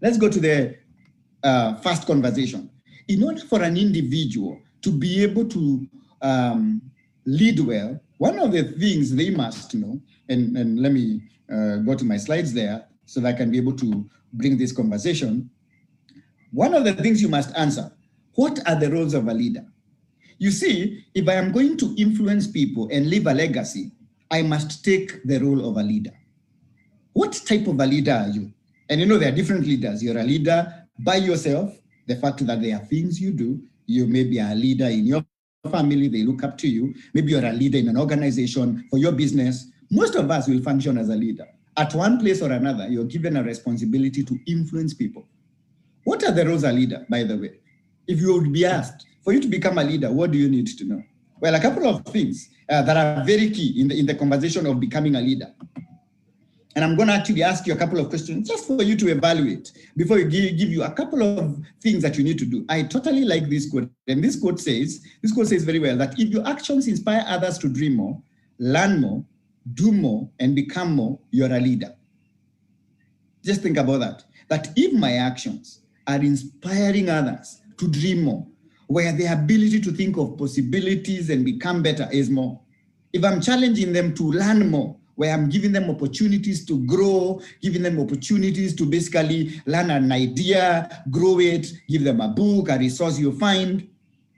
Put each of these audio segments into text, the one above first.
Let's go to the first conversation. In order for an individual to be able to lead well, one of the things they must know, and let me go to my slides there so that I can be able to bring this conversation. One of the things you must answer, what are the roles of a leader? You see, if I am going to influence people and leave a legacy, I must take the role of a leader. What type of a leader are you? And you know, there are different leaders. You're a leader by yourself, the fact that there are things you do. You may be a leader in your family, they look up to you. Maybe you're a leader in an organization for your business. Most of us will function as a leader. At one place or another, you're given a responsibility to influence people. What are the roles of a leader, by the way? If you would be asked, for you to become a leader, what do you need to know? Well, a couple of things that are very key in the conversation of becoming a leader. And I'm going to actually ask you a couple of questions just for you to evaluate before you give you a couple of things that you need to do. I totally like this quote. And this quote says very well that if your actions inspire others to dream more, learn more, do more, and become more, you're a leader. Just think about that. That if my actions are inspiring others to dream more, where the ability to think of possibilities and become better is more. If I'm challenging them to learn more, where I'm giving them opportunities to grow, giving them opportunities to basically learn an idea, grow it, give them a book, a resource you find.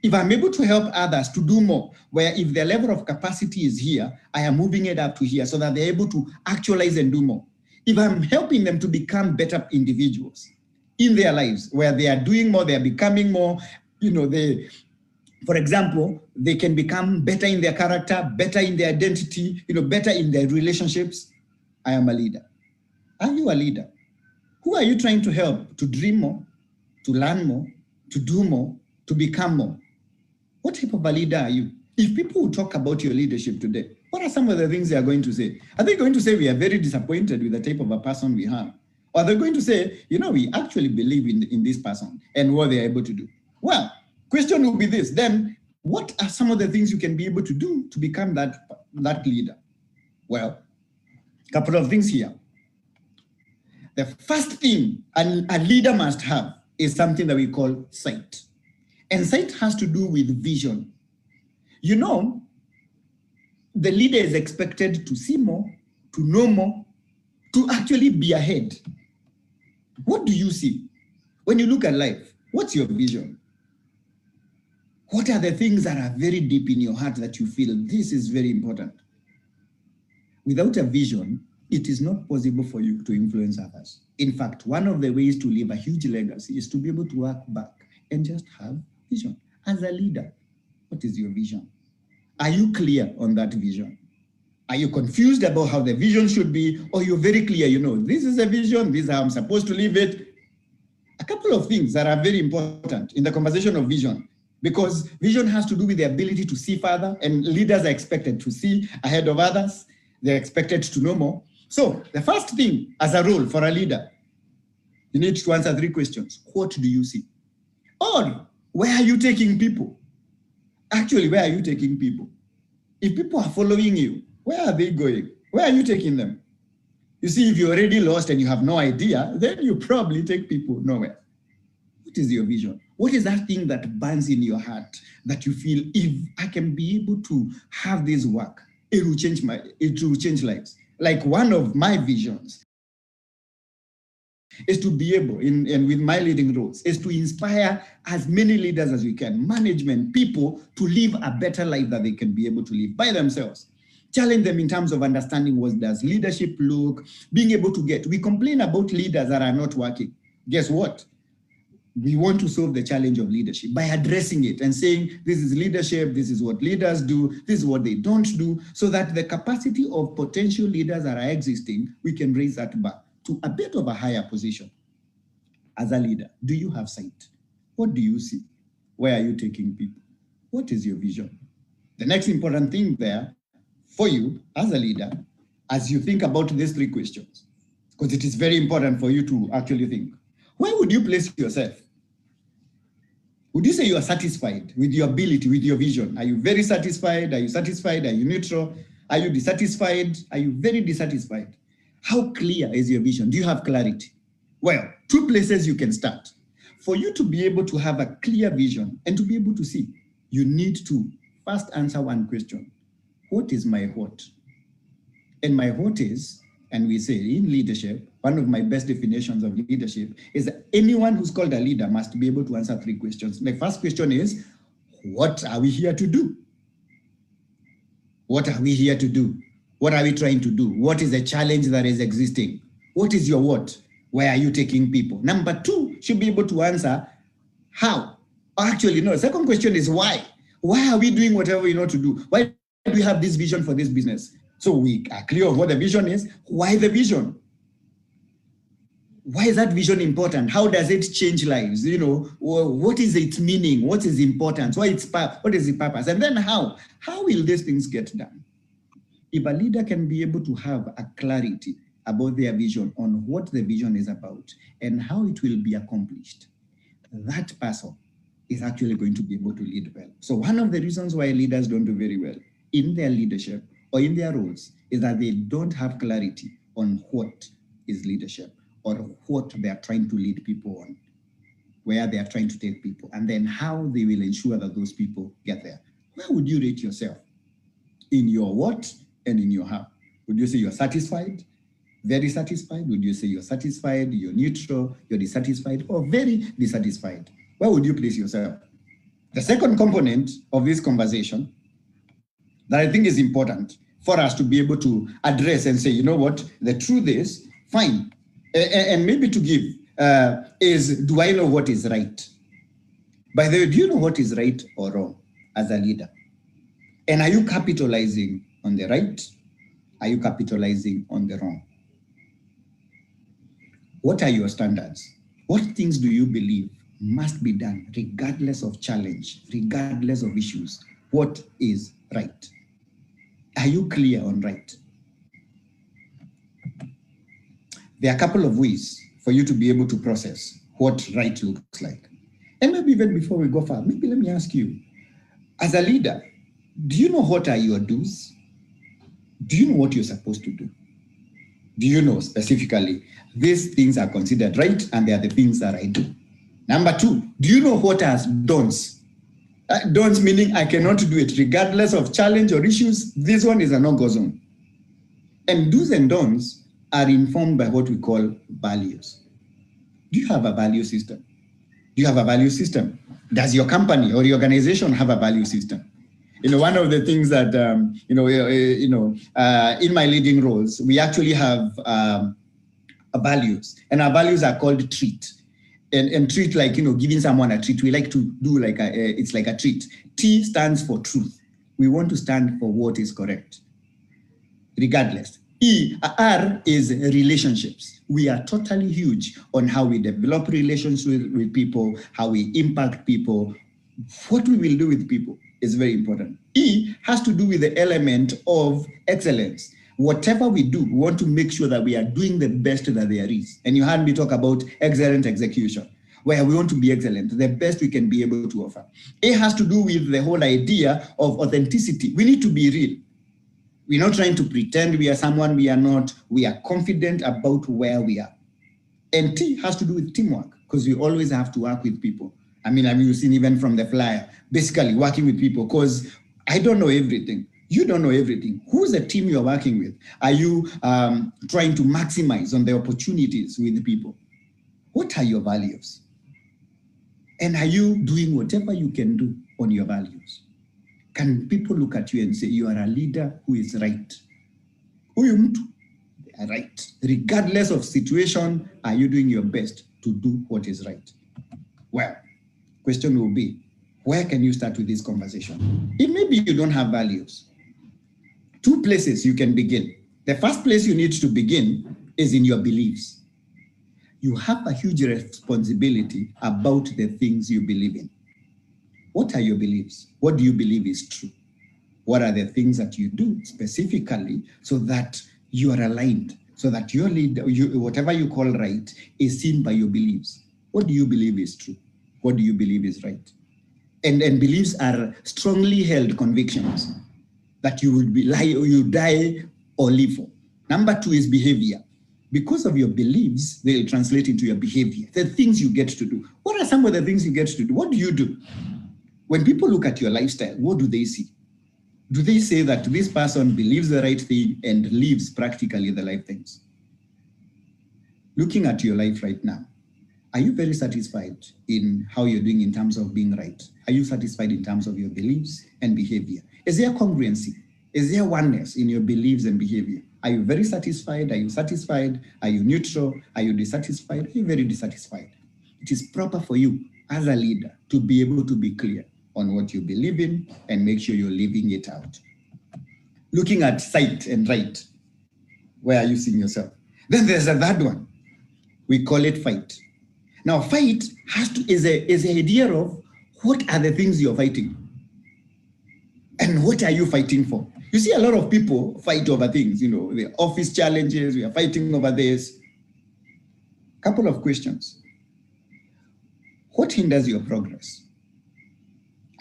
If I'm able to help others to do more, where if their level of capacity is here, I am moving it up to here so that they're able to actualize and do more. If I'm helping them to become better individuals in their lives, where they are doing more, they are becoming more, for example, they can become better in their character, better in their identity, better in their relationships. I am a leader. Are you a leader? Who are you trying to help to dream more, to learn more, to do more, to become more? What type of a leader are you? If people will talk about your leadership today, what are some of the things they are going to say? Are they going to say we are very disappointed with the type of a person we have? Or are they going to say, we actually believe in this person and what they are able to do? Well, question will be this, then what are some of the things you can be able to do to become that leader? Well, a couple of things here. The first thing a leader must have is something that we call sight. And sight has to do with vision. The leader is expected to see more, to know more, to actually be ahead. What do you see? When you look at life, what's your vision? What are the things that are very deep in your heart that you feel this is very important? Without a vision, it is not possible for you to influence others. In fact, one of the ways to leave a huge legacy is to be able to work back and just have vision. As a leader, what is your vision? Are you clear on that vision? Are you confused about how the vision should be? Or you're very clear, this is a vision, this is how I'm supposed to live it. A couple of things that are very important in the conversation of vision, because vision has to do with the ability to see further, and leaders are expected to see ahead of others. They're expected to know more. So the first thing as a role for a leader, you need to answer 3 questions. What do you see? Or where are you taking people? Actually, where are you taking people? If people are following you, where are they going? Where are you taking them? You see, if you're already lost and you have no idea, then you probably take people nowhere. What is your vision? What is that thing that burns in your heart that you feel, if I can be able to have this work, it will change lives? Like one of my visions is to be able, and with my leading roles, is to inspire as many leaders as we can, management, people, to live a better life that they can be able to live by themselves. Challenge them in terms of understanding what does leadership look, being able to we complain about leaders that are not working. Guess what? We want to solve the challenge of leadership by addressing it and saying, this is leadership, this is what leaders do, this is what they don't do, so that the capacity of potential leaders that are existing, we can raise that bar to a bit of a higher position. As a leader, do you have sight? What do you see? Where are you taking people? What is your vision? The next important thing there for you as a leader, as you think about these 3 questions, because it is very important for you to actually think, where would you place yourself? Would you say you are satisfied with your ability, with your vision? Are you very satisfied? Are you satisfied? Are you neutral? Are you dissatisfied? Are you very dissatisfied? How clear is your vision? Do you have clarity? Well, two places you can start. For you to be able to have a clear vision and to be able to see, you need to first answer one question. What is my what? And my what is, and we say in leadership, one of my best definitions of leadership is that anyone who's called a leader must be able to answer three questions. The first question is, what are we here to do? What are we here to do? What are we trying to do? What is the challenge that is existing? What is your what? Where are you taking people? Number two, should be able to answer how. Actually, no, the second question is why. Why are we doing whatever we know to do? Why do we have this vision for this business? So we are clear of what the vision is. Why the vision? Why is that vision important? How does it change lives? You know, what is its meaning? What is importance? What is the purpose? And then how? How will these things get done? If a leader can be able to have a clarity about their vision on what the vision is about and how it will be accomplished, that person is actually going to be able to lead well. So one of the reasons why leaders don't do very well in their leadership or in their roles is that they don't have clarity on what is leadership or what they are trying to lead people on, where they are trying to take people, and then how they will ensure that those people get there. Where would you rate yourself? In your what and in your how? Would you say you're satisfied, very satisfied? Would you say you're satisfied, you're neutral, you're dissatisfied, or very dissatisfied? Where would you place yourself? The second component of this conversation that I think is important for us to be able to address and say, you know what, the truth is, fine. And maybe to give is, do I know what is right? By the way, do you know what is right or wrong as a leader? And are you capitalizing on the right? Are you capitalizing on the wrong? What are your standards? What things do you believe must be done regardless of challenge, regardless of issues? What is right? Are you clear on right? There are a couple of ways for you to be able to process what right looks like. And maybe even before we go far, maybe let me ask you, as a leader, do you know what are your do's? Do you know what you're supposed to do? Do you know specifically these things are considered right and they are the things that I do? Number two, do you know what are don'ts? Don'ts meaning I cannot do it regardless of challenge or issues. This one is a no-go zone. And do's and don'ts are informed by what we call values. Do you have a value system? Do you have a value system? Does your company or your organization have a value system? You know, one of the things that, in my leading roles, we actually have values, and our values are called treat. And treat, like, giving someone a treat. We like to do it's like a treat. T stands for truth. We want to stand for what is correct, regardless. R is relationships. We are totally huge on how we develop relations with people, how we impact people. What we will do with people is very important. E has to do with the element of excellence. Whatever we do, we want to make sure that we are doing the best that there is. And you heard me talk about excellent execution, where we want to be excellent, the best we can be able to offer. A has to do with the whole idea of authenticity. We need to be real. We're not trying to pretend we are someone we are not. We are confident about where we are. And T has to do with teamwork, because we always have to work with people. I mean, you've seen even from the flyer, basically working with people, because I don't know everything. You don't know everything. Who's the team you're working with? Are you trying to maximize on the opportunities with the people? What are your values? And are you doing whatever you can do on your values? Can people look at you and say, you are a leader who is right? They are right. Regardless of situation, are you doing your best to do what is right? Well, question will be, where can you start with this conversation? If maybe you don't have values, two places you can begin. The first place you need to begin is in your beliefs. You have a huge responsibility about the things you believe in. What are your beliefs? What do you believe is true? What are the things that you do specifically so that you are aligned, so that your leader, whatever you call right, is seen by your beliefs? What do you believe is true? What do you believe is right? And beliefs are strongly held convictions that you will be lie or you die or live for. Number two is behavior. because of your beliefs, they'll translate into your behavior, the things you get to do. What are some of the things you get to do? What do you do? When people look at your lifestyle, what do they see? Do they say that this person believes the right thing and lives practically the right things? Looking at your life right now, are you very satisfied in how you're doing in terms of being right? Are you satisfied in terms of your beliefs and behavior? Is there congruency? Is there oneness in your beliefs and behavior? Are you very satisfied? Are you satisfied? Are you neutral? Are you dissatisfied? Are you very dissatisfied? It is proper for you as a leader to be able to be clear on what you believe in and make sure you're living it out. Looking at sight and right, where are you seeing yourself? Then there's a third one. We call it fight. Now, fight is the idea of what are the things you're fighting and what are you fighting for? You see, a lot of people fight over things, the office challenges, we are fighting over this. Couple of questions. What hinders your progress?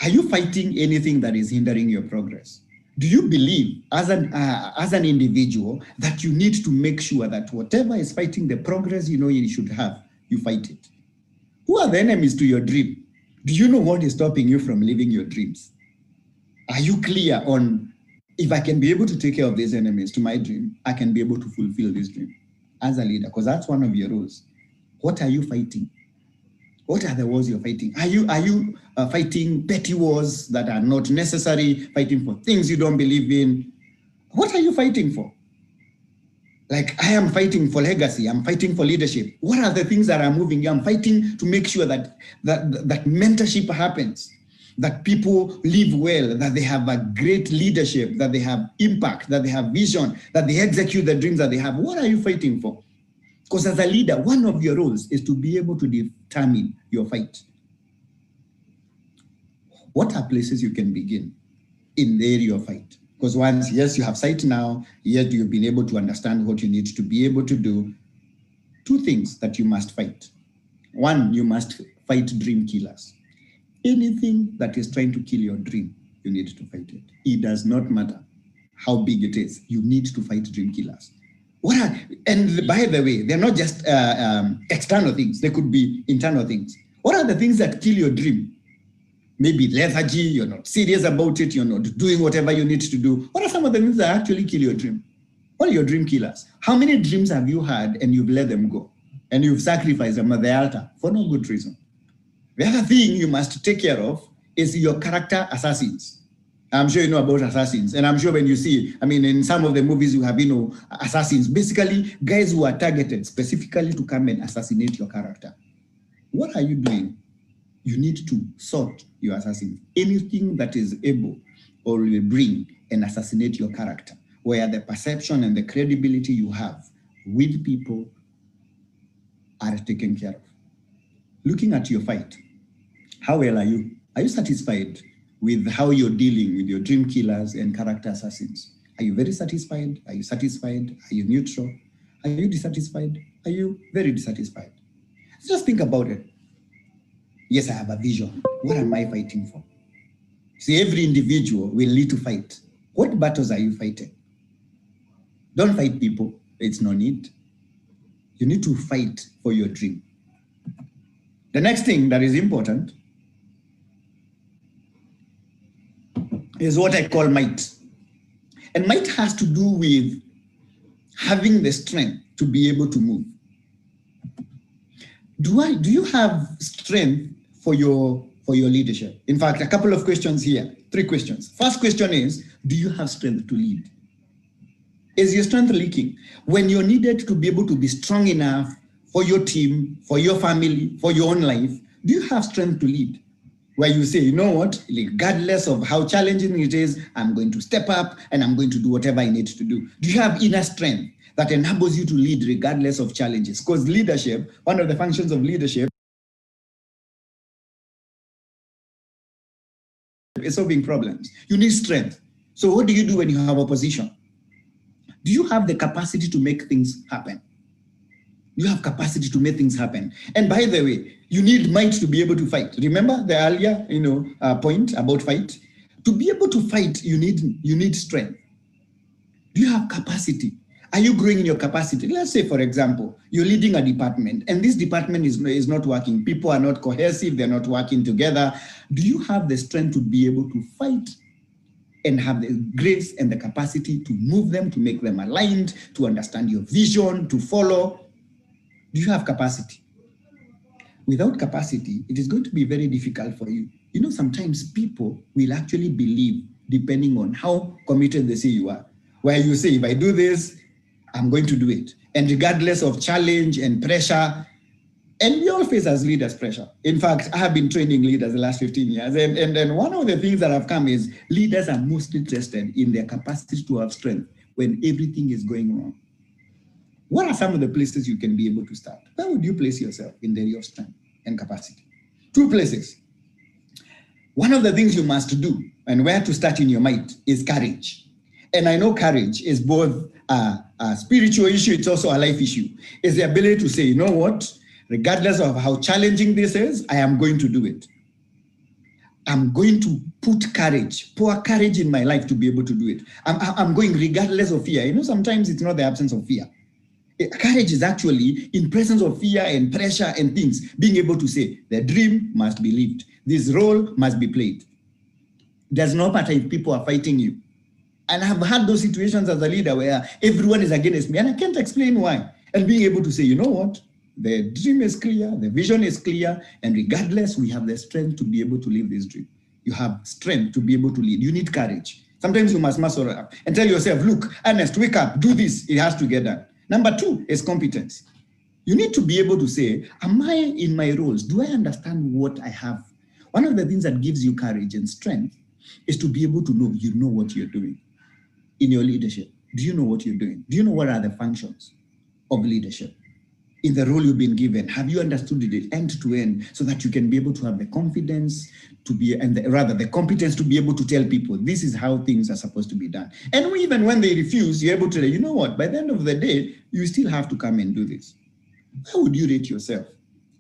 Are you fighting anything that is hindering your progress? Do you believe as an individual that you need to make sure that whatever is fighting the progress you should have, you fight it? Who are the enemies to your dream? Do you know what is stopping you from living your dreams? Are you clear on, if I can be able to take care of these enemies to my dream, I can be able to fulfill this dream as a leader? Because that's one of your roles. What are you fighting? What are the wars you're fighting? Are you fighting petty wars that are not necessary, fighting for things you don't believe in? What are you fighting for? Like, I am fighting for legacy. I'm fighting for leadership. What are the things that are moving you? I'm fighting to make sure that mentorship happens, that people live well, that they have a great leadership, that they have impact, that they have vision, that they execute the dreams that they have. What are you fighting for? Because as a leader, one of your roles is to be able to determine your fight. What are places you can begin in the area of fight? Because once, yes, you have sight now, yet you've been able to understand what you need to be able to do. Two things that you must fight. One, you must fight dream killers. Anything that is trying to kill your dream, you need to fight it. It does not matter how big it is. You need to fight dream killers. And by the way, they're not just external things. They could be internal things. What are the things that kill your dream? Maybe lethargy, you're not serious about it, you're not doing whatever you need to do. What are some of the things that actually kill your dream? What are your dream killers? How many dreams have you had and you've let them go? And you've sacrificed them at the altar for no good reason? The other thing you must take care of is your character assassins. I'm sure you know about assassins. And I'm sure when you see, in some of the movies you have, assassins, basically guys who are targeted specifically to come and assassinate your character. What are you doing? You need to sort your assassins. Anything that is able or will bring and assassinate your character, where the perception and the credibility you have with people are taken care of. Looking at your fight, how well are you? Are you satisfied with how you're dealing with your dream killers and character assassins? Are you very satisfied? Are you satisfied? Are you neutral? Are you dissatisfied? Are you very dissatisfied? Just think about it. Yes, I have a vision. What am I fighting for? See, every individual will need to fight. What battles are you fighting? Don't fight people. It's no need. You need to fight for your dream. The next thing that is important is what I call might. And might has to do with having the strength to be able to move. Do you have strength for your leadership? In fact, a couple of questions here, 3 questions. First question is, do you have strength to lead? Is your strength leaking? When you're needed to be able to be strong enough for your team, for your family, for your own life, do you have strength to lead? Where you say, you know what, regardless of how challenging it is, I'm going to step up and I'm going to do whatever I need to do. Do you have inner strength that enables you to lead regardless of challenges? Because leadership, one of the functions of leadership is solving problems. You need strength. So what do you do when you have opposition? Do you have the capacity to make things happen? You have capacity to make things happen. And by the way, you need might to be able to fight. Remember the earlier point about fight? To be able to fight, you need strength. Do you have capacity? Are you growing in your capacity? Let's say, for example, you're leading a department and this department is not working. People are not cohesive. They're not working together. Do you have the strength to be able to fight and have the grace and the capacity to move them, to make them aligned, to understand your vision, to follow? Do you have capacity? Without capacity, it is going to be very difficult for you. You know, sometimes people will actually believe depending on how committed they say you are. Where you say, if I do this, I'm going to do it. And regardless of challenge and pressure, and we all face as leaders pressure. In fact, I have been training leaders the last 15 years. And one of the things that have come is leaders are mostly tested in their capacity to have strength when everything is going wrong. What are some of the places you can be able to start? Where would you place yourself in the area of strength and capacity? 2 places. One of the things you must do and where to start in your mind is courage. And I know courage is both a spiritual issue, it's also a life issue. It's the ability to say, you know what, regardless of how challenging this is, I am going to do it. I'm going to pour courage in my life to be able to do it. I'm going regardless of fear. You know, sometimes it's not the absence of fear. Courage is actually in presence of fear and pressure and things, being able to say, the dream must be lived. This role must be played. Does not matter if people are fighting you. And I've had those situations as a leader where everyone is against me and I can't explain why. And being able to say, you know what? The dream is clear, the vision is clear, and regardless, we have the strength to be able to live this dream. You have strength to be able to lead. You need courage. Sometimes you must muscle up and tell yourself, look, Ernest, wake up, do this. It has to get done. Number 2 is competence. You need to be able to say, am I in my roles? Do I understand what I have? One of the things that gives you courage and strength is to be able to know you know what you're doing in your leadership. Do you know what you're doing? Do you know what are the functions of leadership? In the role you've been given, have you understood it end to end so that you can be able to have the confidence to be, and the competence to be able to tell people this is how things are supposed to be done. And even when they refuse, you're able to say, you know what, by the end of the day, you still have to come and do this. Where would you rate yourself?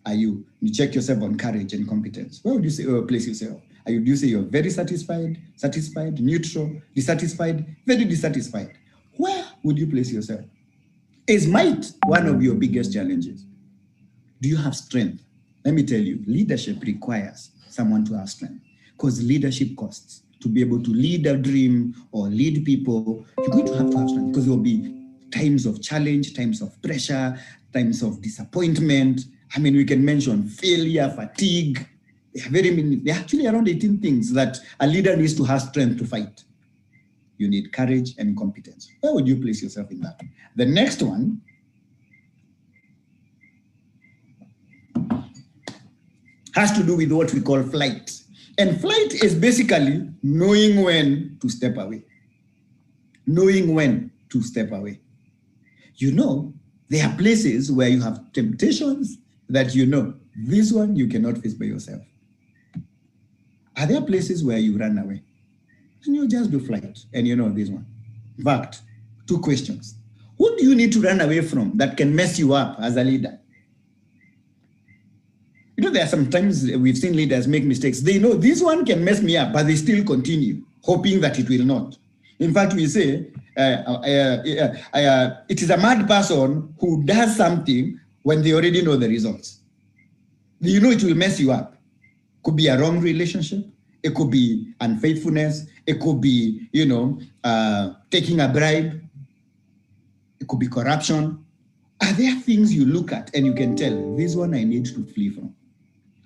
You check yourself on courage and competence. Where would you say, place yourself? Do you say you're very satisfied, neutral, dissatisfied, very dissatisfied? Where would you place yourself? Is might one of your biggest challenges? Do you have strength? Let me tell you, leadership requires someone to have strength because leadership costs. To be able to lead a dream or lead people, you're going to have strength because there will be times of challenge, times of pressure, times of disappointment. I mean, we can mention failure, fatigue. There are actually around 18 things that a leader needs to have strength to fight. You need courage and competence. Where would you place yourself in that? The next one has to do with what we call flight. And flight is basically knowing when to step away. Knowing when to step away. You know, there are places where you have temptations that you know, this one you cannot face by yourself. Are there places where you run away? And you just do flight, and you know this one. In fact, 2 questions. Who do you need to run away from that can mess you up as a leader? You know, there are sometimes we've seen leaders make mistakes. They know this one can mess me up, but they still continue, hoping that it will not. In fact, we say, it is a mad person who does something when they already know the results. You know it will mess you up. Could be a wrong relationship. It could be unfaithfulness. It could be, taking a bribe. It could be corruption. Are there things you look at and you can tell, this one I need to flee from?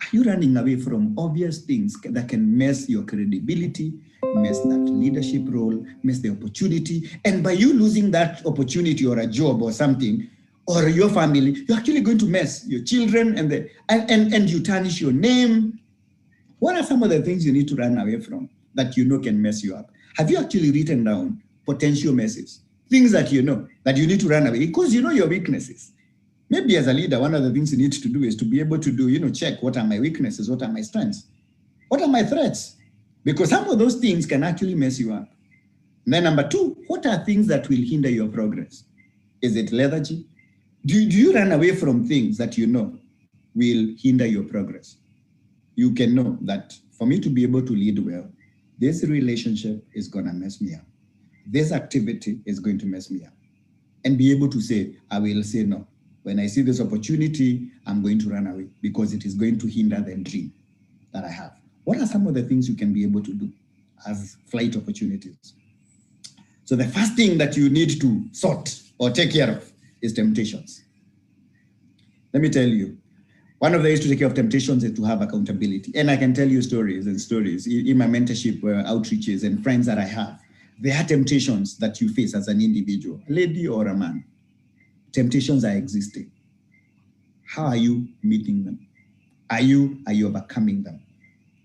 Are you running away from obvious things that can mess your credibility, mess that leadership role, mess the opportunity? And by you losing that opportunity or a job or something, or your family, you're actually going to mess your children and you tarnish your name. What are some of the things you need to run away from that you know can mess you up? Have you actually written down potential messes? Things that you know that you need to run away because you know your weaknesses. Maybe as a leader, one of the things you need to do is to be able to do, check what are my weaknesses, what are my strengths, what are my threats? Because some of those things can actually mess you up. And then number 2, what are things that will hinder your progress? Is it lethargy? Do you run away from things that you know will hinder your progress? You can know that for me to be able to lead well, this relationship is going to mess me up. This activity is going to mess me up. and be able to say, I will say no. When I see this opportunity, I'm going to run away because it is going to hinder the dream that I have. What are some of the things you can be able to do as flight opportunities? So the first thing that you need to sort or take care of is temptations. Let me tell you, one of the ways to take care of temptations is to have accountability. And I can tell you stories and stories in my mentorship outreaches and friends that I have. There are temptations that you face as an individual, a lady or a man. Temptations are existing. How are you meeting them? Are you overcoming them?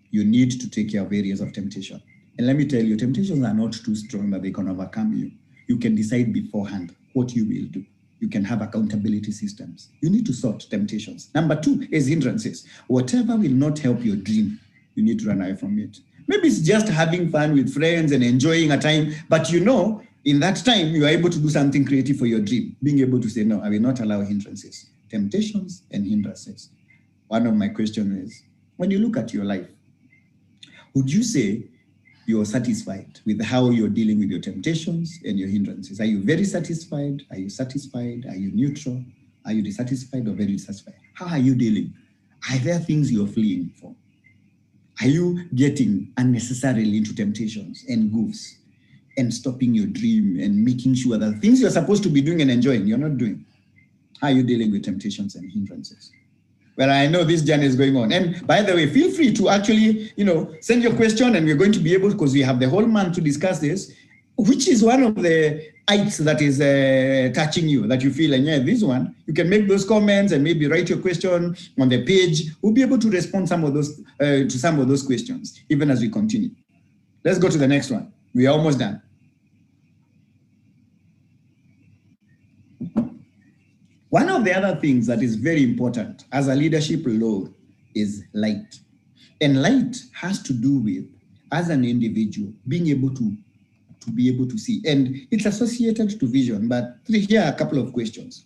You need to take care of areas of temptation. And let me tell you, temptations are not too strong that they can overcome you. You can decide beforehand what you will do. You can have accountability systems. You need to sort temptations. Number 2 is hindrances. Whatever will not help your dream, you need to run away from it. Maybe it's just having fun with friends and enjoying a time, but you know, in that time, you are able to do something creative for your dream. Being able to say, no, I will not allow hindrances, temptations and hindrances. One of my questions is, when you look at your life, would you say you're satisfied with how you're dealing with your temptations and your hindrances? Are you very satisfied? Are you satisfied? Are you neutral? Are you dissatisfied or very dissatisfied? How are you dealing? Are there things you're fleeing from? Are you getting unnecessarily into temptations and goofs and stopping your dream and making sure that things you're supposed to be doing and enjoying, you're not doing? How are you dealing with temptations and hindrances? Well, I know this journey is going on. And by the way, feel free to actually, send your question, and we're going to be able, because we have the whole month to discuss this, which is one of the ites that is touching you, that you feel, and yeah, this one, you can make those comments and maybe write your question on the page. We'll be able to respond to some of those questions, even as we continue. Let's go to the next one. We are almost done. One of the other things that is very important as a leadership law is light. And light has to do with, as an individual, being able to be able to see. And it's associated to vision, but here are a couple of questions.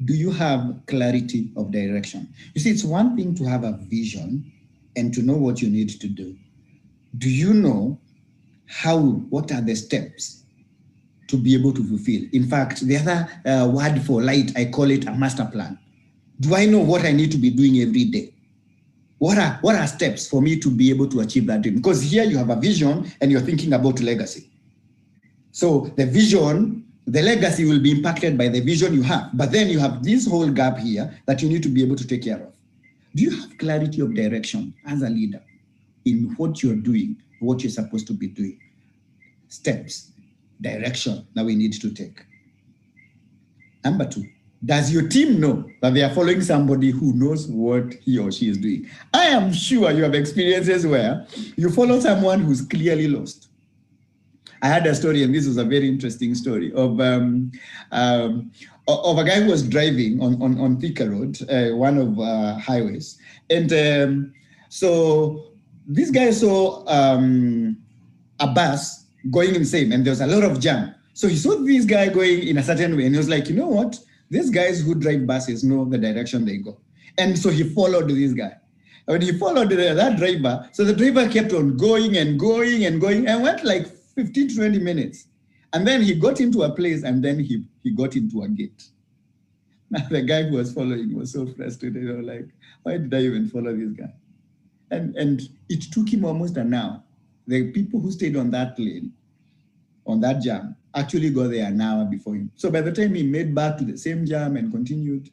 Do you have clarity of direction? You see, it's one thing to have a vision and to know what you need to do. Do you know what are the steps to be able to fulfill? In fact, the other word for light, I call it a master plan. Do I know what I need to be doing every day? What are steps for me to be able to achieve that dream? Because here you have a vision and you're thinking about legacy. So the vision, the legacy will be impacted by the vision you have. But then you have this whole gap here that you need to be able to take care of. Do you have clarity of direction as a leader in what you're doing, what you're supposed to be doing? Steps, direction that we need to take. Number 2, does your team know that they are following somebody who knows what he or she is doing? I am sure you have experiences where you follow someone who's clearly lost. I had a story, and this was a very interesting story, of a guy who was driving on Thika Road, one of highways. And so this guy saw a bus going insane, and there was a lot of jam. So he saw this guy going in a certain way, and he was like, you know what? These guys who drive buses know the direction they go. And so he followed this guy. When he followed that driver, so the driver kept on going and going and going, and went like 15 to 20 minutes. And then he got into a place, and then he got into a gate. Now the guy who was following was so frustrated. Like, why did I even follow this guy? And it took him almost an hour. The people who stayed on that lane, on that jam, actually got there an hour before him. So by the time he made back to the same jam and continued,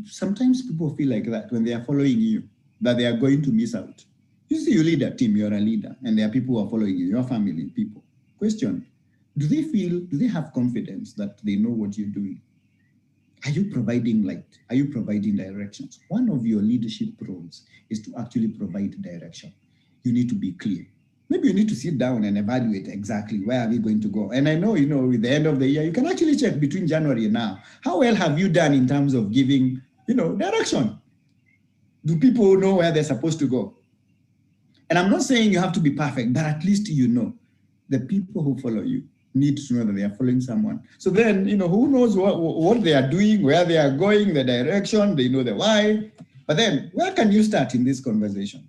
sometimes people feel like that when they are following you, that they are going to miss out. You see, you lead a team, you're a leader, and there are people who are following you, your family, people. Question, do they have confidence that they know what you're doing? Are you providing light? Are you providing directions? One of your leadership roles is to actually provide direction. You need to be clear. Maybe you need to sit down and evaluate exactly where are we going to go. And I know, with the end of the year, you can actually check between January and now. How well have you done in terms of giving, direction? Do people know where they're supposed to go? And I'm not saying you have to be perfect, but at least the people who follow you need to know that they are following someone. So then, who knows what they are doing, where they are going, the direction, they know the why. But then, where can you start in this conversation?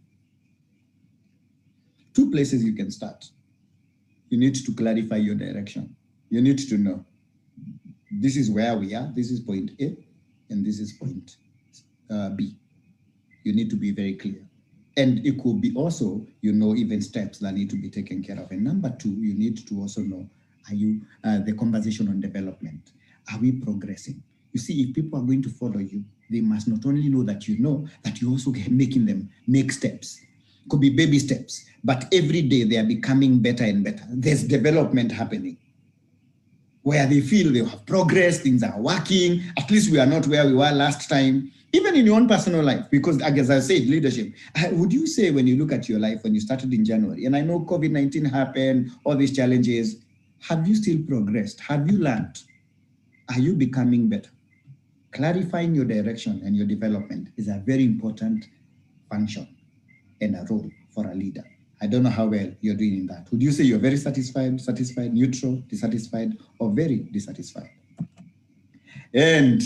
2 places you can start. You need to clarify your direction. you need to know this is where we are, this is point A, and this is point B. You need to be very clear. And it could be also, even steps that need to be taken care of. And number two, you need to also know, are you, the conversation on development, are we progressing? You see, if people are going to follow you, they must not only know that you're also making them make steps. Could be baby steps, but every day they are becoming better and better. There's development happening where they feel they have progress, things are working, at least we are not where we were last time, even in your own personal life, because as I said, leadership. Would you say when you look at your life, when you started in January, and I know COVID-19 happened, all these challenges, have you still progressed? Have you learned? Are you becoming better? Clarifying your direction and your development is a very important function and a role for a leader. I don't know how well you're doing in that. Would you say you're very satisfied, neutral, dissatisfied, or very dissatisfied? And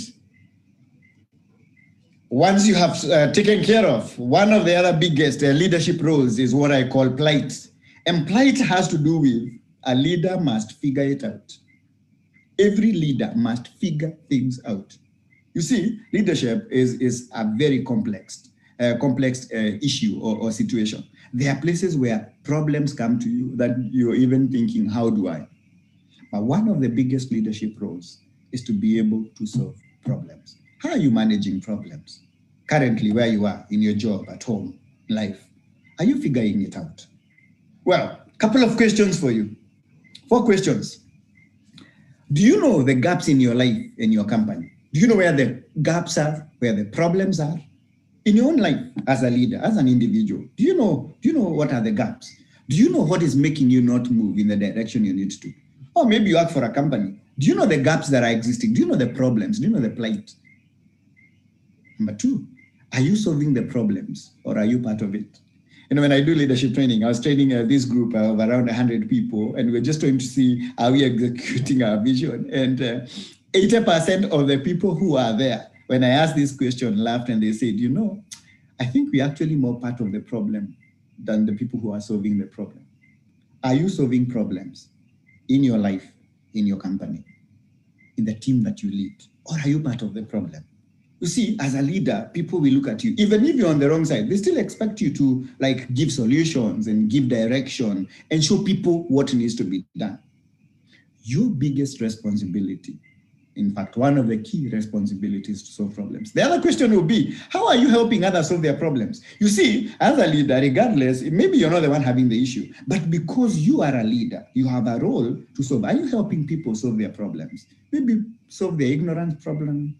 once you have taken care of, one of the other biggest leadership roles is what I call plight. And plight has to do with a leader must figure it out. Every leader must figure things out. You see, leadership is a very complex issue or situation. There are places where problems come to you that you're even thinking, how do I? But one of the biggest leadership roles is to be able to solve problems. How are you managing problems? Currently, where you are in your job, at home, life, are you figuring it out? Well, a couple of questions for you. 4 questions. Do you know the gaps in your life, in your company? Do you know where the gaps are, where the problems are? In your own life, as a leader, as an individual, do you know what are the gaps? Do you know what is making you not move in the direction you need to? Or maybe you work for a company. Do you know the gaps that are existing? Do you know the problems? Do you know the plight? Number 2, are you solving the problems or are you part of it? When I do leadership training, I was training this group of around 100 people, and we're just trying to see how we executing our vision. And 80% of the people who are there, when I asked this question, laughed and they said, I think we're actually more part of the problem than the people who are solving the problem. Are you solving problems in your life, in your company, in the team that you lead? Or are you part of the problem? You see, as a leader, people will look at you, even if you're on the wrong side, they still expect you to give solutions and give direction and show people what needs to be done. Your biggest responsibility, in fact, one of the key responsibilities to solve problems. The other question will be, how are you helping others solve their problems? You see, as a leader, regardless, maybe you're not the one having the issue, but because you are a leader, you have a role to solve. Are you helping people solve their problems? Maybe solve their ignorance problem,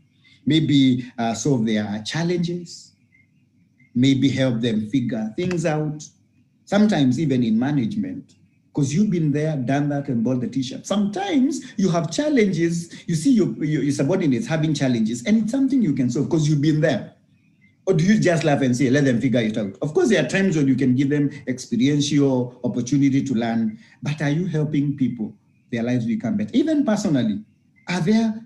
maybe solve their challenges, maybe help them figure things out. Sometimes even in management, because you've been there, done that, and bought the t-shirt. Sometimes you have challenges. You see your subordinates having challenges, and it's something you can solve because you've been there. Or do you just laugh and say, let them figure it out? Of course, there are times when you can give them experiential opportunity to learn, but are you helping people, their lives become better? Even personally, are there,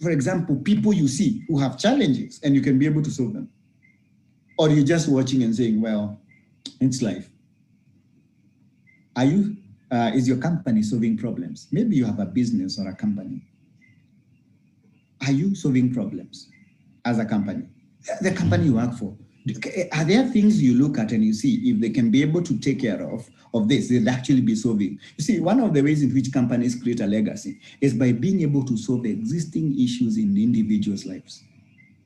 for example, people you see who have challenges and you can be able to solve them? Or you're just watching and saying, well, it's life. Are you, is your company solving problems? Maybe you have a business or a company. Are you solving problems as a company? The company you work for. Are there things you look at and you see if they can be able to take care of this, they'll actually be solving? You see, one of the ways in which companies create a legacy is by being able to solve existing issues in the individuals' lives.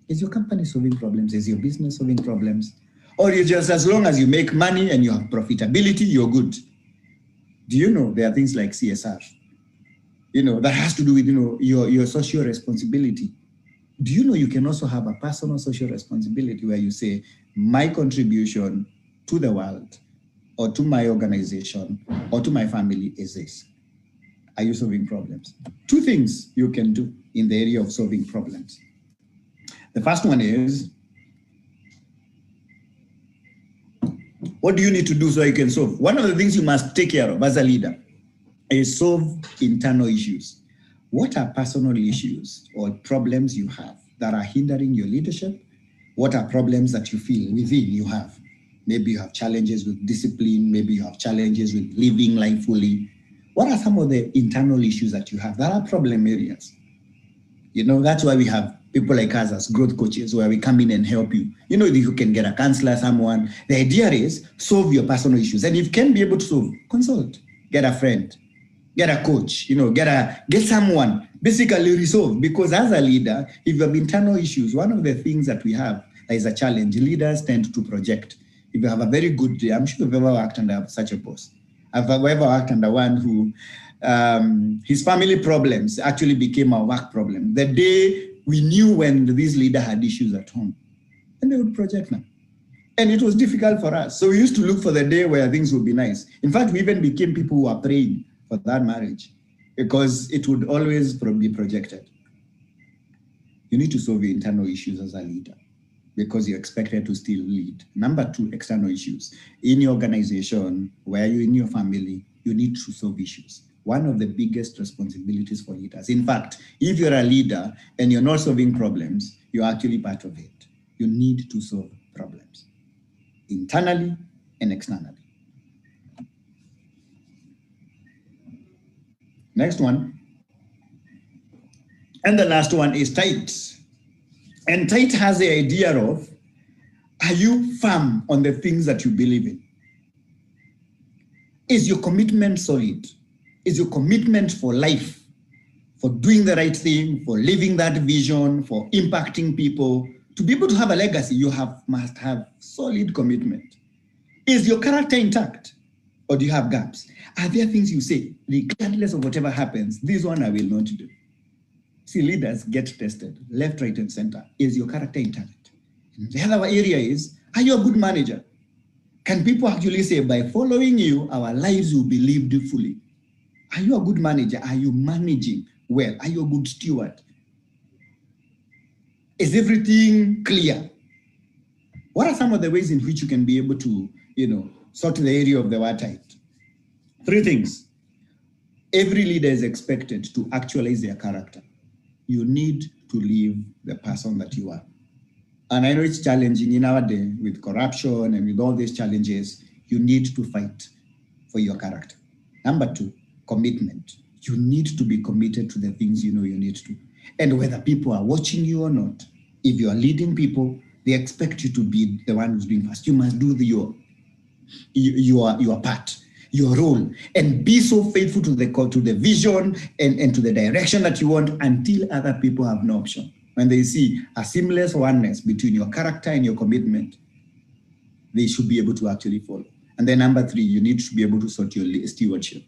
Is your company solving problems? Is your business solving problems? Or you just, as long as you make money and you have profitability, you're good? Do you know there are things like CSR? That has to do with, your social responsibility. Do you know you can also have a personal social responsibility where you say, my contribution to the world or to my organization or to my family is this? Are you solving problems? 2 things you can do in the area of solving problems. The first one is, what do you need to do so you can solve? One of the things you must take care of as a leader is solve internal issues. What are personal issues or problems you have that are hindering your leadership? What are problems that you feel within you have? Maybe you have challenges with discipline. Maybe you have challenges with living life fully. What are some of the internal issues that you have? There are problem areas. You know, that's why we have people like us as growth coaches, where we come in and help you. You know, you can get a counselor, someone. The idea is solve your personal issues. And if you can be able to solve, consult, get a friend, get a coach, you know, get someone, basically resolve. Because as a leader, if you have internal issues, one of the things that we have is a challenge. Leaders tend to project. If you have a very good day, I'm sure you've ever worked under such a boss. I've ever worked under one who his family problems actually became a work problem. The day we knew when this leader had issues at home, and they would project them. And it was difficult for us. So we used to look for the day where things would be nice. In fact, we even became people who were praying for that marriage because it would always be projected. You need to solve your internal issues as a leader because you're expected to still lead. Number two, external issues. In your organization, where you're in your family, you need to solve issues. One of the biggest responsibilities for leaders. In fact, if you're a leader and you're not solving problems, you're actually part of it. You need to solve problems, internally and externally. Next one. And the last one is tight. And tight has the idea of, are you firm on the things that you believe in? Is your commitment solid? Is your commitment for life, for doing the right thing, for living that vision, for impacting people? To be able to have a legacy, you must have solid commitment. Is your character intact, or do you have gaps? Are there things you say, regardless of whatever happens, this one I will not do? See, leaders get tested, left, right, and center. Is your character intact? And the other area is, are you a good manager? Can people actually say, by following you, our lives will be lived fully? Are you a good manager? Are you managing well? Are you a good steward? Is everything clear? What are some of the ways in which you can be able to, sort the area of the watertight? 3 things. Every leader is expected to actualize their character. You need to live the person that you are. And I know it's challenging in our day with corruption and with all these challenges. You need to fight for your character. Number 2, commitment. You need to be committed to the things you know you need to. And whether people are watching you or not, if you are leading people, they expect you to be the one who's doing first. You must do your part, your role, and be so faithful to the vision and to the direction that you want until other people have no option. When they see a seamless oneness between your character and your commitment, they should be able to actually follow. And then number 3, you need to be able to sort your stewardship,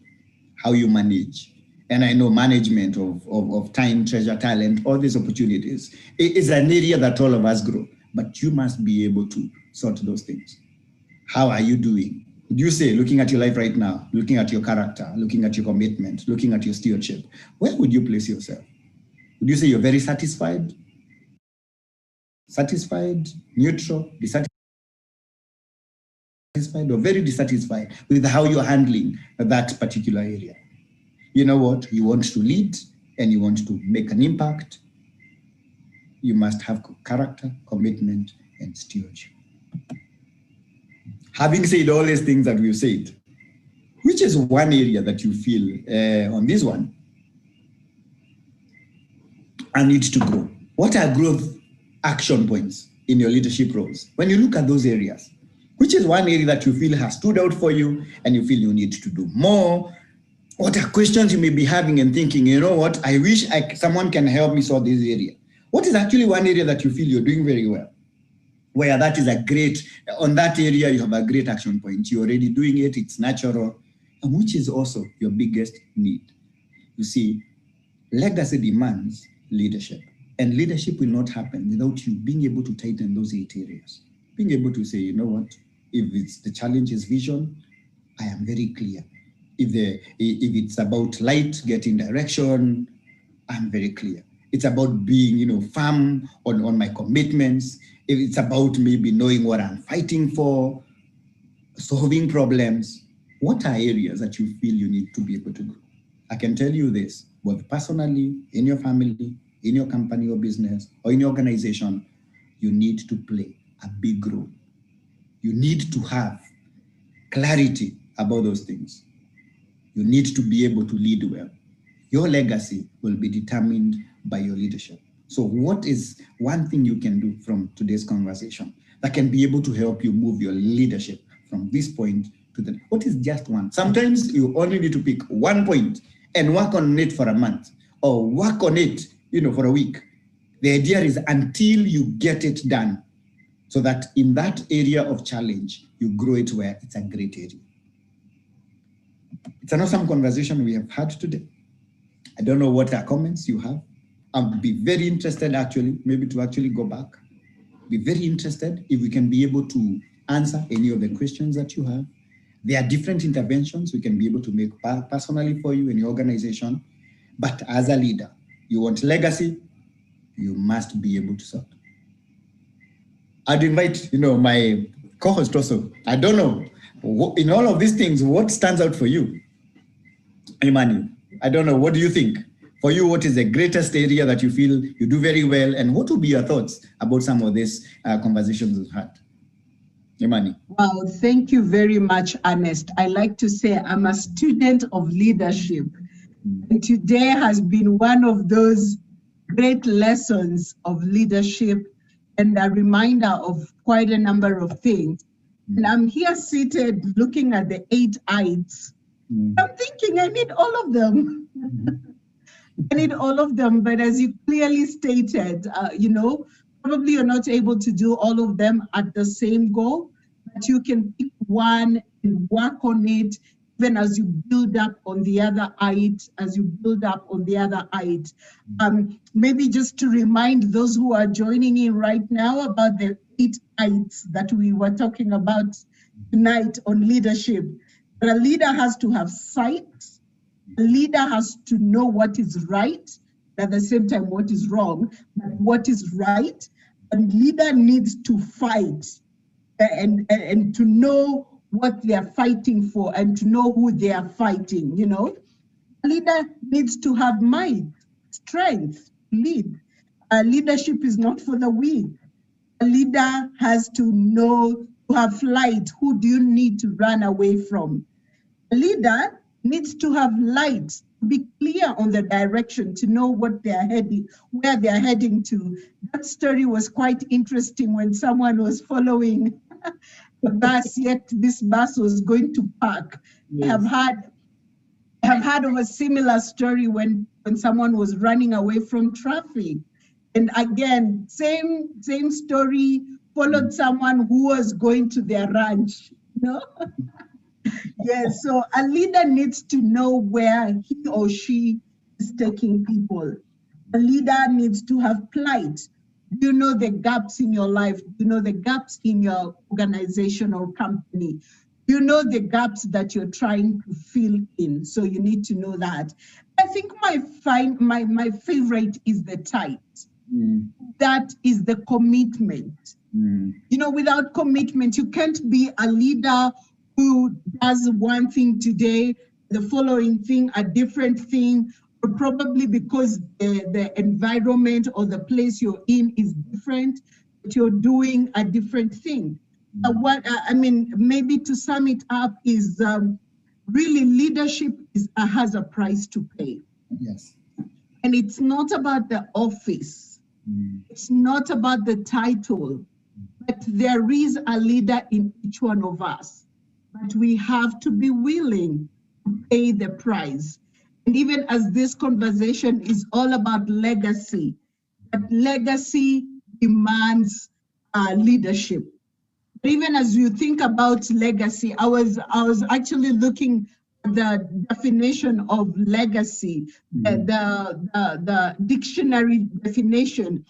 how you manage. And I know management of time, treasure, talent, all these opportunities is an area that all of us grow, but you must be able to sort those things. How are you doing? Would you say, looking at your life right now, looking at your character, looking at your commitment, looking at your stewardship, where would you place yourself? Would you say you're very satisfied, neutral, dissatisfied, or very dissatisfied with how you're handling that particular area? You know what? You want to lead and you want to make an impact. You must have character, commitment, and stewardship. Having said all these things that we've said, which is one area that you feel on this one, I need to grow? What are growth action points in your leadership roles? When you look at those areas, which is one area that you feel has stood out for you and you feel you need to do more? What are questions you may be having and thinking, you know what, I wish someone can help me solve this area? What is actually one area that you feel you're doing very well? Where that is on that area, you have a great action point. You're already doing it, it's natural, and which is also your biggest need. You see, legacy demands leadership, and leadership will not happen without you being able to tighten those 8 areas. Being able to say, you know what, if the challenge is vision, I am very clear. If it's about light, getting direction, I'm very clear. It's about being, firm on my commitments. If it's about maybe knowing what I'm fighting for, solving problems, what are areas that you feel you need to be able to grow? I can tell you this, both personally, in your family, in your company or business, or in your organization, you need to play a big role. You need to have clarity about those things. You need to be able to lead well. Your legacy will be determined by your leadership. So what is one thing you can do from today's conversation that can be able to help you move your leadership from this point to the, what is just one? Sometimes you only need to pick one point and work on it for a month, or work on it, for a week. The idea is until you get it done, so that in that area of challenge, you grow it where it's a great area. It's an awesome conversation we have had today. I don't know what comments you have. I'll be very interested maybe to go back. Be very interested if we can be able to answer any of the questions that you have. There are different interventions we can be able to make personally for you in your organization. But as a leader, you want legacy, you must be able to serve. I'd invite, my co-host also. I don't know, in all of these things, what stands out for you? Emmanuel, I don't know, what do you think? For you, what is the greatest area that you feel you do very well, and what would be your thoughts about some of these conversations we've had? Emmanuel. Wow, thank you very much, Ernest. I like to say I'm a student of leadership. And today has been one of those great lessons of leadership and a reminder of quite a number of things. And I'm here seated looking at the 8 I's. I'm thinking I need all of them. I need all of them, but as you clearly stated, probably you're not able to do all of them at the same go, but you can pick one and work on it, even as you build up on the other height, maybe just to remind those who are joining in right now about the 8 heights that we were talking about tonight on leadership. But a leader has to have sight. A leader has to know what is right, at the same time what is wrong, but what is right. A leader needs to fight and to know what they are fighting for and to know who they are fighting, A leader needs to have might, strength, lead. Leadership is not for the weak. A leader has to know, to have flight. Who do you need to run away from? A leader needs to have light, to be clear on the direction, to know what they are heading, where they are heading to. That story was quite interesting when someone was following the bus, yet this bus was going to park. Yes. I have heard of a similar story when someone was running away from traffic. And again, same story, followed someone who was going to their ranch, Yes, so a leader needs to know where he or she is taking people. A leader needs to have plight. Do you know the gaps in your life? Do you know the gaps in your organization or company? Do you know the gaps that you're trying to fill in? So you need to know that. I think my favorite is the tight. That is the commitment. Without commitment, you can't be a leader who does one thing today, the following thing, a different thing, or probably because the environment or the place you're in is different, but you're doing a different thing. Maybe to sum it up is really leadership has a price to pay. Yes. And it's not about the office. It's not about the title, but there is a leader in each one of us. But we have to be willing to pay the price. And even as this conversation is all about legacy, but legacy demands leadership. But even as you think about legacy, I was actually looking at the definition of legacy, the dictionary definition.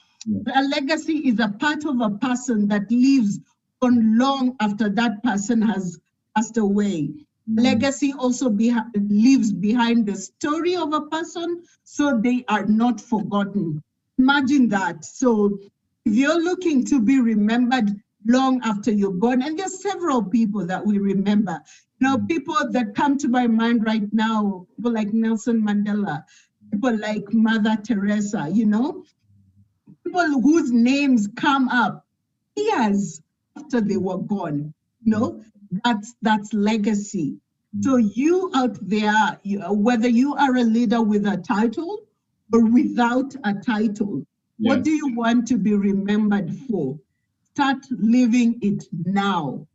A legacy is a part of a person that lives on long after that person has passed away. Legacy also lives behind the story of a person, so they are not forgotten. Imagine that. So if you're looking to be remembered long after you're gone, and there's several people that we remember, people that come to my mind right now, people like Nelson Mandela, people like Mother Teresa, people whose names come up years after they were gone. That's legacy. So you out there, whether you are a leader with a title or without a title, what do you want to be remembered for? Start living it now.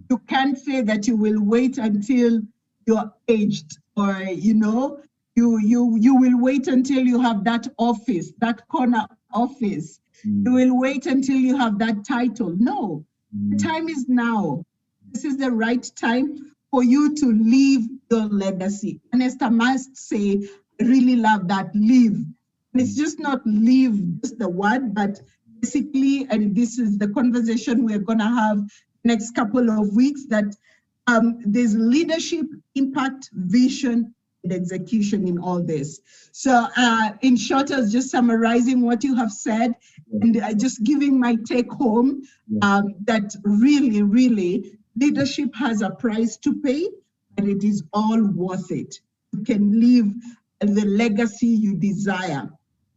You can't say that you will wait until you're aged, or you will wait until you have that office, that corner office. You will wait until you have that title. No, the time is now. This is the right time for you to leave your legacy. And Esther must say, I really love that, leave. And it's just not leave, just the word, but basically, and this is the conversation we're going to have next couple of weeks, that there's leadership, impact, vision, and execution in all this. So in short, I was just summarizing what you have said and just giving my take home that really, really, leadership has a price to pay, and it is all worth it. You can leave the legacy you desire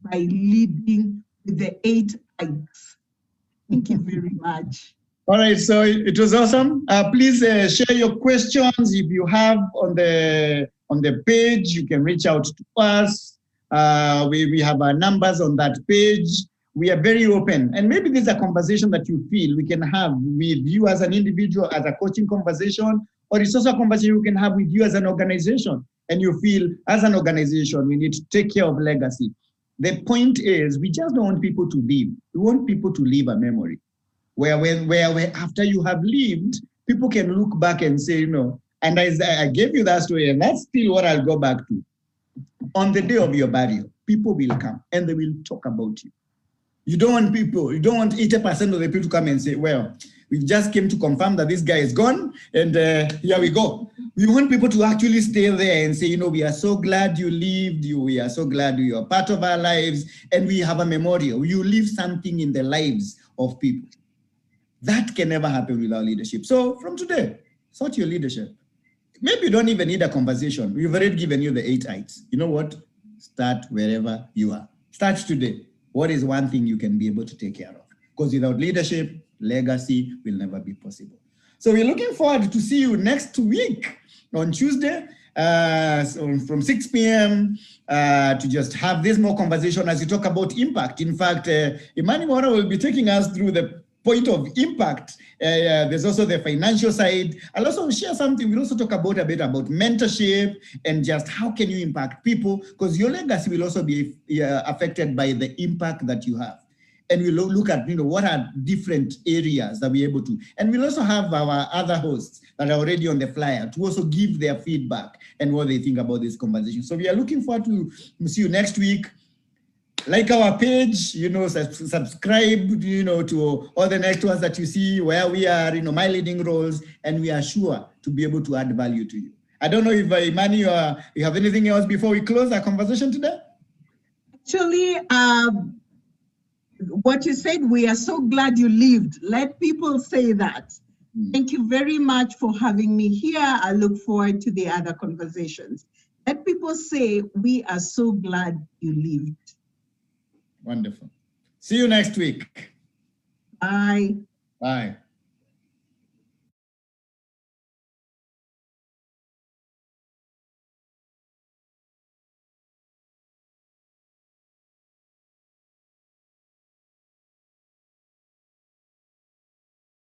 by leading with the 8 I's. Thank you very much. All right, so it was awesome. Please share your questions if you have on the page. You can reach out to us. We have our numbers on that page. We are very open, and maybe there's a conversation that you feel we can have with you as an individual, as a coaching conversation, or it's also a conversation we can have with you as an organization. And you feel, as an organization, we need to take care of legacy. The point is, we just don't want people to leave. We want people to leave a memory where after you have lived, people can look back and say, and I gave you that story, and that's still what I'll go back to. On the day of your burial, people will come and they will talk about you. You don't want 80% of the people to come and say, well, we just came to confirm that this guy is gone, and here we go. We want people to actually stay there and say, we are so glad you lived, we are so glad you are part of our lives, and we have a memorial. You leave something in the lives of people. That can never happen without leadership. So from today, sort your leadership. Maybe you don't even need a conversation. We've already given you the 8 I's. You know what? Start wherever you are. Start today. What is one thing you can be able to take care of? Because without leadership, legacy will never be possible. So we're looking forward to see you next week on Tuesday from 6 p.m. To just have this more conversation as we talk about impact. In fact, Emmanuel will be taking us through the point of impact. There's also the financial side. I'll also share something. We'll also talk a bit about mentorship and just how can you impact people, because your legacy will also be affected by the impact that you have. And we'll look at what are different areas that we're able to. And we'll also have our other hosts that are already on the flyer to also give their feedback and what they think about this conversation. So we are looking forward to see you next week. Like our page, subscribe, to all the networks that you see where we are, my leading roles, and we are sure to be able to add value to you. I don't know if Imani, you have anything else before we close our conversation today? Actually, what you said, we are so glad you lived. Let people say that. Thank you very much for having me here. I look forward to the other conversations. Let people say, we are so glad you lived. Wonderful. See you next week. Bye. Bye.